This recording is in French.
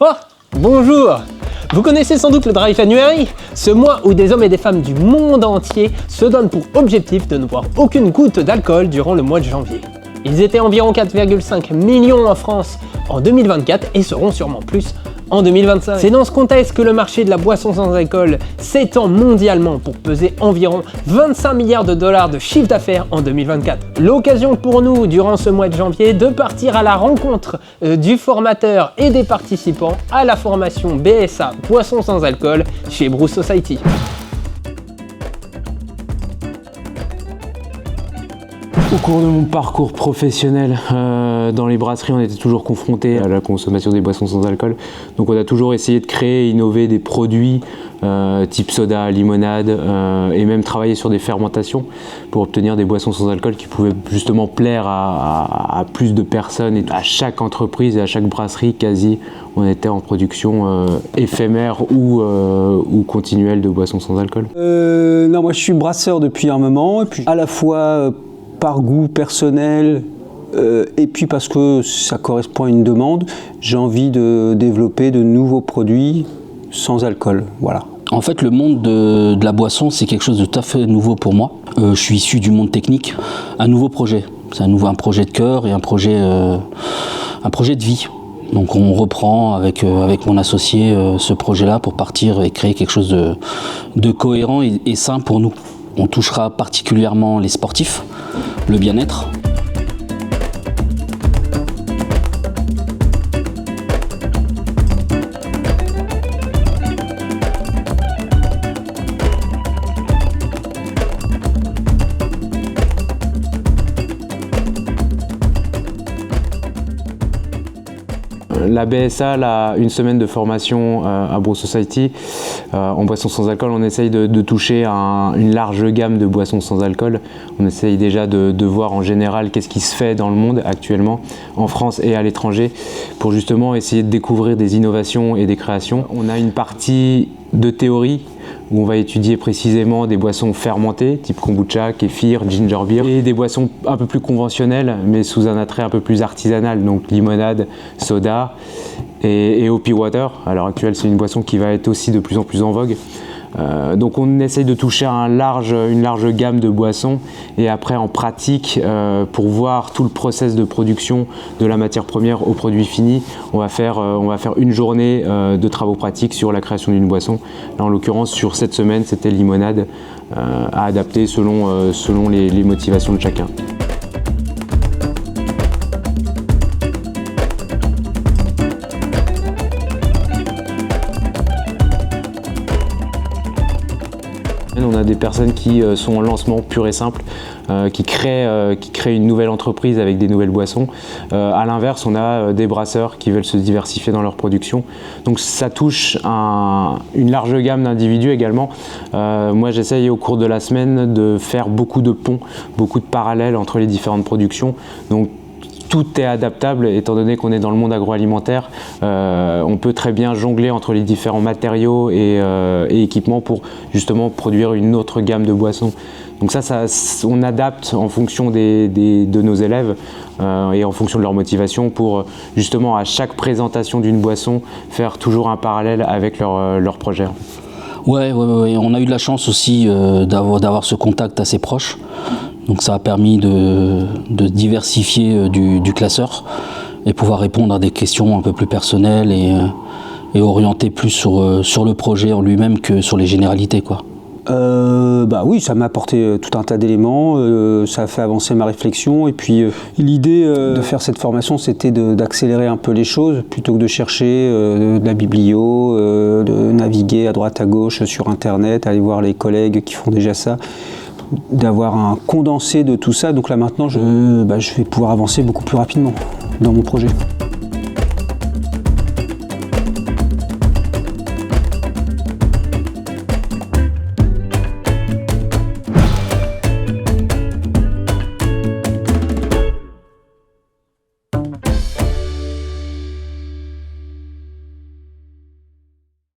Oh, bonjour! Vous connaissez sans doute le Dry January, ce mois où des hommes et des femmes du monde entier se donnent pour objectif de ne boire aucune goutte d'alcool durant le mois de janvier. Ils étaient environ 4,5 millions en France en 2024 et seront sûrement plus en 2025. C'est dans ce contexte que le marché de la boisson sans alcool s'étend mondialement pour peser environ 25 milliards de dollars de chiffre d'affaires en 2024. L'occasion pour nous, durant ce mois de janvier, de partir à la rencontre du formateur et des participants à la formation BSA Boisson sans alcool chez Brew Society. Au cours de mon parcours professionnel dans les brasseries, on était toujours confronté à la consommation des boissons sans alcool. Donc on a toujours essayé de créer, innover des produits type soda, limonade et même travailler sur des fermentations pour obtenir des boissons sans alcool qui pouvaient justement plaire à plus de personnes. Et à chaque entreprise et à chaque brasserie, quasi, on était en production éphémère ou continuelle de boissons sans alcool. Non, moi je suis brasseur depuis un moment, et puis à la fois par goût personnel et puis parce que ça correspond à une demande, j'ai envie de développer de nouveaux produits sans alcool. Voilà. En fait, le monde de la boisson, c'est quelque chose de tout à fait nouveau pour moi. Je suis issu du monde technique, un nouveau projet. C'est un projet de cœur et un projet de vie. Donc on reprend avec mon associé ce projet-là pour partir et créer quelque chose de cohérent et sain pour nous. On touchera particulièrement les sportifs, le bien-être. La BSA, une semaine de formation à Brew Society. En boissons sans alcool, on essaye de toucher une large gamme de boissons sans alcool. On essaye déjà de voir en général qu'est-ce qui se fait dans le monde actuellement, en France et à l'étranger, pour justement essayer de découvrir des innovations et des créations. On a une partie de théorie où on va étudier précisément des boissons fermentées, type kombucha, kéfir, ginger beer, et des boissons un peu plus conventionnelles, mais sous un attrait un peu plus artisanal, donc limonade, soda et Hopi Water. À l'heure actuelle, c'est une boisson qui va être aussi de plus en plus en vogue. Donc on essaye de toucher une large gamme de boissons, et après en pratique, pour voir tout le process de production de la matière première au produit fini, on va faire une journée de travaux pratiques sur la création d'une boisson. Là, en l'occurrence, sur cette semaine, c'était limonade à adapter selon les motivations de chacun. On a des personnes qui sont en lancement pur et simple, qui créent une nouvelle entreprise avec des nouvelles boissons. À l'inverse, on a des brasseurs qui veulent se diversifier dans leur production. Donc ça touche une large gamme d'individus également. Moi, j'essaye au cours de la semaine de faire beaucoup de ponts, beaucoup de parallèles entre les différentes productions. Donc, tout est adaptable étant donné qu'on est dans le monde agroalimentaire. On peut très bien jongler entre les différents matériaux et équipements pour justement produire une autre gamme de boissons. Donc on adapte en fonction de nos élèves et en fonction de leur motivation pour justement à chaque présentation d'une boisson faire toujours un parallèle avec leur projet. Ouais, on a eu de la chance aussi d'avoir ce contact assez proche. Donc ça a permis de diversifier du classeur et pouvoir répondre à des questions un peu plus personnelles et orienter plus sur le projet en lui-même que sur les généralités, quoi. Oui, ça m'a apporté tout un tas d'éléments, ça a fait avancer ma réflexion, et puis l'idée de faire cette formation, c'était d'accélérer un peu les choses plutôt que de chercher de la biblio, de naviguer à droite à gauche sur internet, aller voir les collègues qui font déjà ça, d'avoir un condensé de tout ça. Donc là maintenant je vais pouvoir avancer beaucoup plus rapidement dans mon projet.